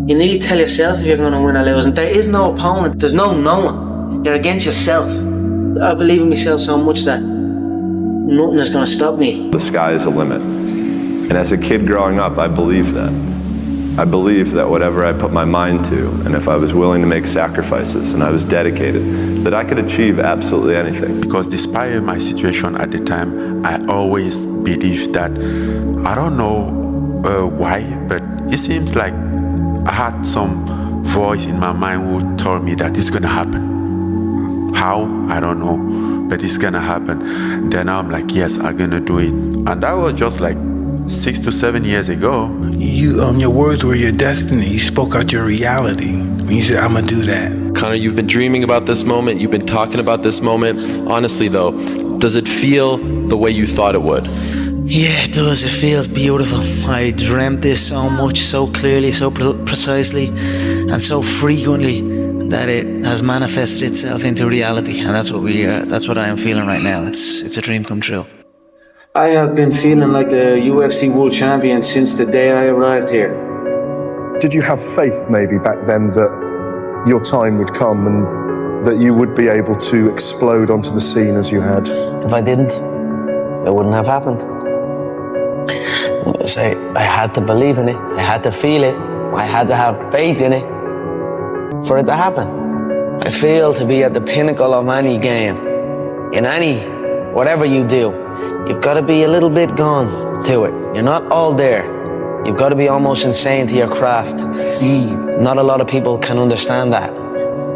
You need to tell yourself if you're going to win or lose, and there is no opponent, there's no knowing. You're against yourself. I believe in myself so much that nothing is going to stop me. The sky is the limit. And as a kid growing up, I believed that. I believed that whatever I put my mind to, and if I was willing to make sacrifices and I was dedicated, that I could achieve absolutely anything. Because despite my situation at the time, I always believed that, I don't know why, but it seems like I had some voice in my mind who told me that it's gonna happen. How? I don't know, but it's gonna happen. Then I'm like, yes, I'm gonna do it. And that was just like 6 to 7 years ago. Your words were your destiny. You spoke out your reality when you said, I'm gonna do that. Connor, you've been dreaming about this moment. You've been talking about this moment. Honestly though, does it feel the way you thought it would? Yeah, it does. It feels beautiful. I dreamt this so much, so clearly, so precisely, and so frequently that it has manifested itself into reality. And that's what I am feeling right now. It's a dream come true. I have been feeling like the UFC World Champion since the day I arrived here. Did you have faith maybe back then that your time would come and that you would be able to explode onto the scene as you had? If I didn't, it wouldn't have happened. I had to believe in it. I had to feel it. I had to have faith in it for it to happen. I feel to be at the pinnacle of any game, in whatever you do. You've got to be a little bit gone to it. You're not all there. You've got to be almost insane to your craft. Not a lot of people can understand that.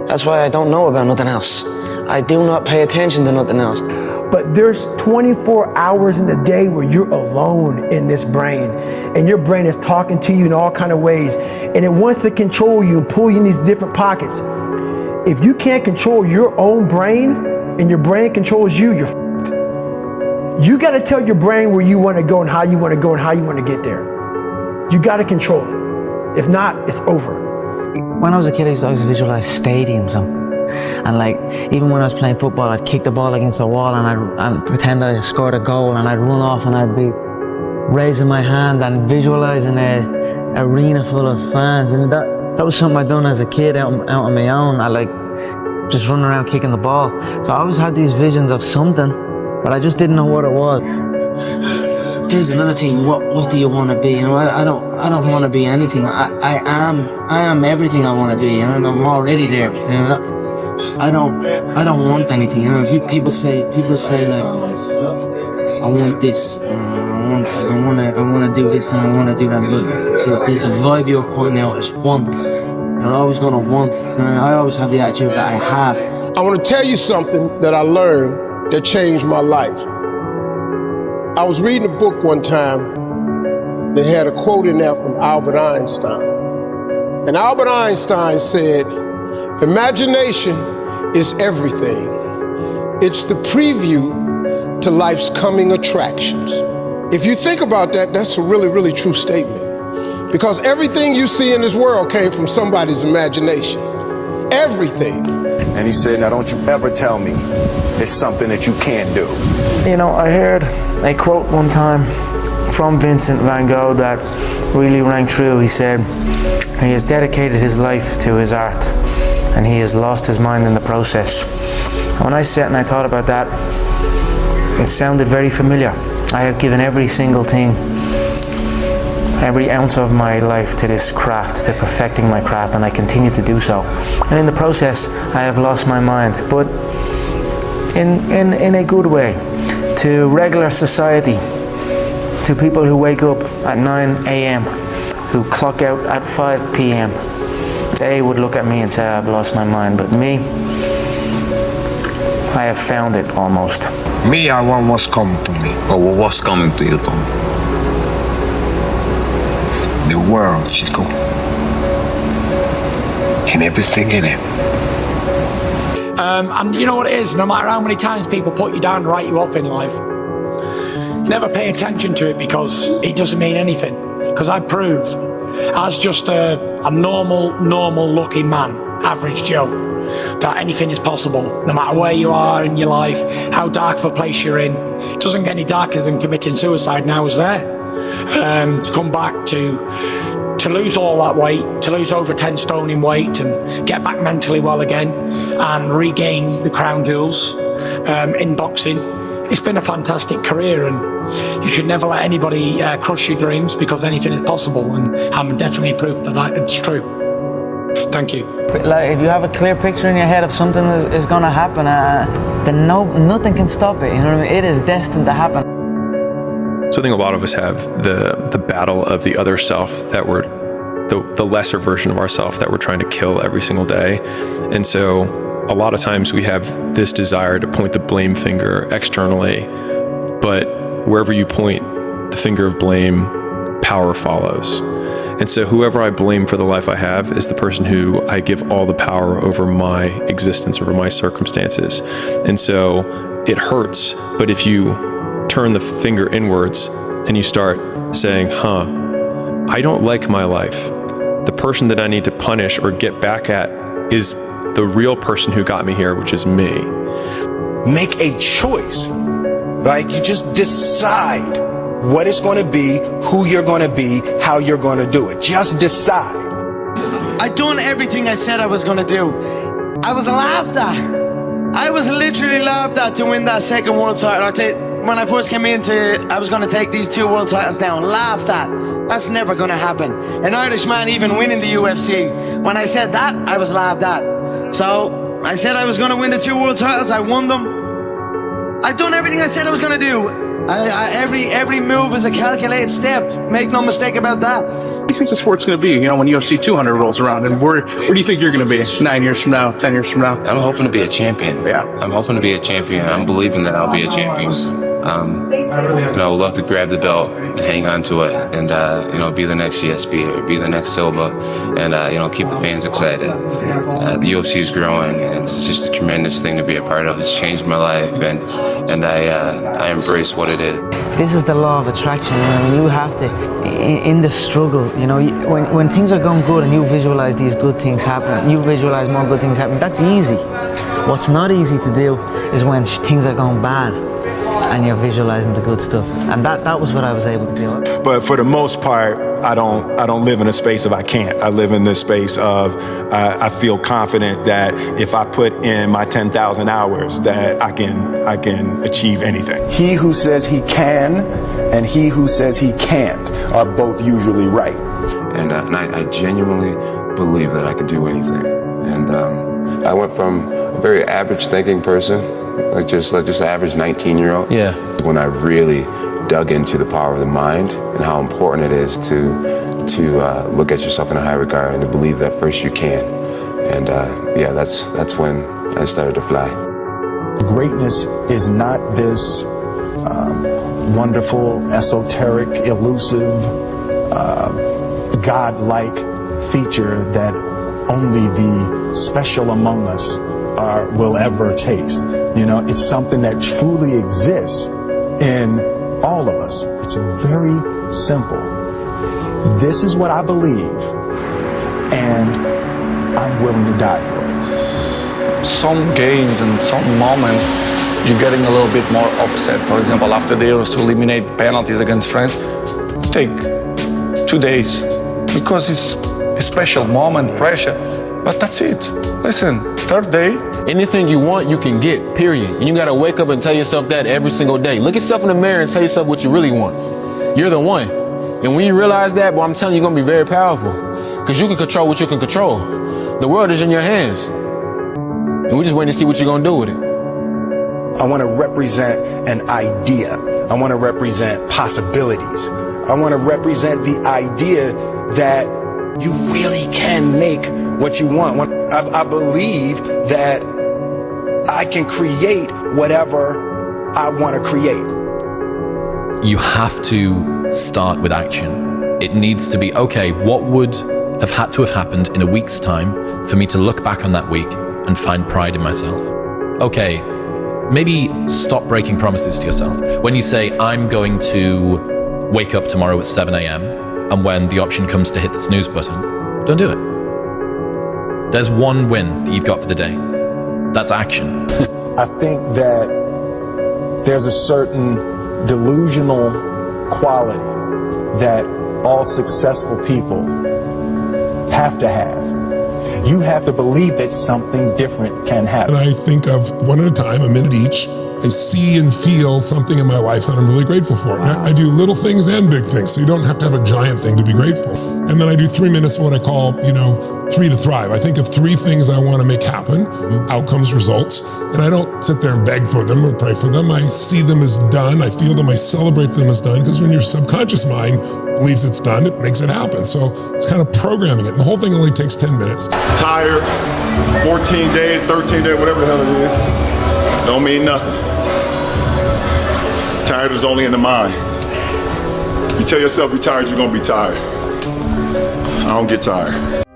That's why I don't know about nothing else. I do not pay attention to nothing else. But there's 24 hours in the day where you're alone in this brain, and your brain is talking to you in all kinds of ways, and it wants to control you and pull you in these different pockets. If you can't control your own brain, and your brain controls you, you're f***ed. You gotta tell your brain where you wanna go and how you wanna go and how you wanna get there. You gotta control it. If not, it's over. When I was a kid, I used to always visualize stadiums, and like, even when I was playing football, I'd kick the ball against the wall and I'd pretend I scored a goal, and I'd run off and I'd be raising my hand and visualizing a arena full of fans. And that was something I'd done as a kid out on my own. I like just running around kicking the ball. So I always had these visions of something, but I just didn't know what it was. Here's another thing. What do you want to be? You know, I don't want to be anything. I am everything I want to be, and I'm already there. You know? I don't want anything. You know, people say like, I want this, I want to do this, and I want to do that. But the vibe you're putting out is want. You're always gonna want. I always have the attitude that I have. I want to tell you something that I learned that changed my life. I was reading a book one time that had a quote in there from Albert Einstein. And Albert Einstein said, "Imagination is everything. It's the preview to life's coming attractions." If you think about that, that's a really, really true statement. Because everything you see in this world came from somebody's imagination. Everything. And he said, "Now don't you ever tell me it's something that you can't do." You know, I heard a quote one time from Vincent van Gogh that really rang true. He said, he has dedicated his life to his art, and he has lost his mind in the process. And when I sat and I thought about that, it sounded very familiar. I have given every single thing, every ounce of my life to this craft, to perfecting my craft, and I continue to do so. And in the process, I have lost my mind, but in a good way, to regular society, to people who wake up at 9 a.m., who clock out at 5 p.m. They would look at me and say, "I've lost my mind," but me, I have found it almost. Me, I want what's coming to me. Or what's coming to you, Tom? The world, Chico. And everything in it. And you know what it is, no matter how many times people put you down and write you off in life, never pay attention to it because it doesn't mean anything. Because I proved, as just a normal looking man, average Joe, that anything is possible, no matter where you are in your life, how dark of a place you're in. It doesn't get any darker than committing suicide, and I was there. To come back to to lose all that weight, to lose over 10 stone in weight and get back mentally well again and regain the crown jewels in boxing. It's been a fantastic career, and you should never let anybody crush your dreams, because anything is possible, and I'm definitely proof that it's true. Thank you. Like, if you have a clear picture in your head of something is going to happen, then nothing can stop it. You know what I mean? It is destined to happen. So I think a lot of us have the battle of the other self, that we're the lesser version of ourself that we're trying to kill every single day. And so a lot of times we have this desire to point the blame finger externally, but wherever you point the finger of blame, power follows. And so whoever I blame for the life I have is the person who I give all the power over my existence, over my circumstances. And so it hurts, but if you turn the finger inwards and you start saying, I don't like my life. The person that I need to punish or get back at is the real person who got me here, which is me. Make a choice. Like, you just decide what it's going to be, who you're going to be, how you're going to do it. Just decide. I done everything I said I was going to do. I was laughed at. I was literally laughed at to win that second world title. When I first came I was going to take these 2 world titles down. Laughed at. That's never going to happen. An Irish man even winning the UFC. When I said that, I was laughed at. So I said I was going to win the 2 world titles. I won them. I done everything I said I was going to do. Every move is a calculated step. Make no mistake about that. What do you think the sport's going to be, when UFC 200 rolls around? And where do you think you're going to be 9 years from now, 10 years from now? I'm hoping to be a champion. Yeah. I'm hoping to be a champion. I'm believing that I'll be a champion. I would love to grab the belt and hang on to it and, be the next GSP or be the next Silva and, keep the fans excited. The UFC is growing, and it's just a tremendous thing to be a part of. It's changed my life, and I embrace what it is. This is the law of attraction. You have to, in the struggle, when things are going good and you visualize these good things happening, you visualize more good things happening, that's easy. What's not easy to do is when things are going bad and you're visualizing the good stuff. And that was what I was able to do. But for the most part, I don't live in a space of I can't. I live in this space of I feel confident that if I put in my 10,000 hours, that I can achieve anything. He who says he can and he who says he can't are both usually right. And I genuinely believe that I could do anything. And I went from a very average thinking person, like just an average 19-year-old. Yeah. When I really dug into the power of the mind and how important it is to look at yourself in a high regard and to believe that first you can. And that's when I started to fly. Greatness is not this wonderful, esoteric, elusive, God-like feature that only the special among us will ever taste. It's something that truly exists in all of us. It's very simple. This is what I believe, and I'm willing to die for it. Some games and some moments, you're getting a little bit more upset. For example, after the Euros to eliminate penalties against France, take 2 days because it's a special moment, pressure. But that's it. Listen, third day. Anything you want, you can get, period. And you gotta wake up and tell yourself that every single day. Look yourself in the mirror and tell yourself what you really want. You're the one. And when you realize that, I'm telling you, you're gonna be very powerful. Because you can control what you can control. The world is in your hands. And we're just waiting to see what you're gonna do with it. I want to represent an idea. I want to represent possibilities. I want to represent the idea that you really can make what you want. I believe that I can create whatever I want to create. You have to start with action. It needs to be, okay, what would have had to have happened in a week's time for me to look back on that week and find pride in myself? Okay, maybe stop breaking promises to yourself. When you say, I'm going to wake up tomorrow at 7 a.m., and when the option comes to hit the snooze button, don't do it. There's one win that you've got for the day. That's action. I think that there's a certain delusional quality that all successful people have to have. You have to believe that something different can happen. And I think of one at a time, a minute each. I see and feel something in my life that I'm really grateful for. Wow. I do little things and big things, so you don't have to have a giant thing to be grateful. And then I do 3 minutes of what I call, 3 to thrive. I think of 3 things I want to make happen, outcomes, results, and I don't sit there and beg for them or pray for them. I see them as done, I feel them, I celebrate them as done, because when your subconscious mind believes it's done, it makes it happen. So it's kind of programming it. And the whole thing only takes 10 minutes. Tired, 14 days, 13 days, whatever the hell it is, don't mean nothing. Tired is only in the mind. You tell yourself you're tired, you're gonna be tired. I don't get tired.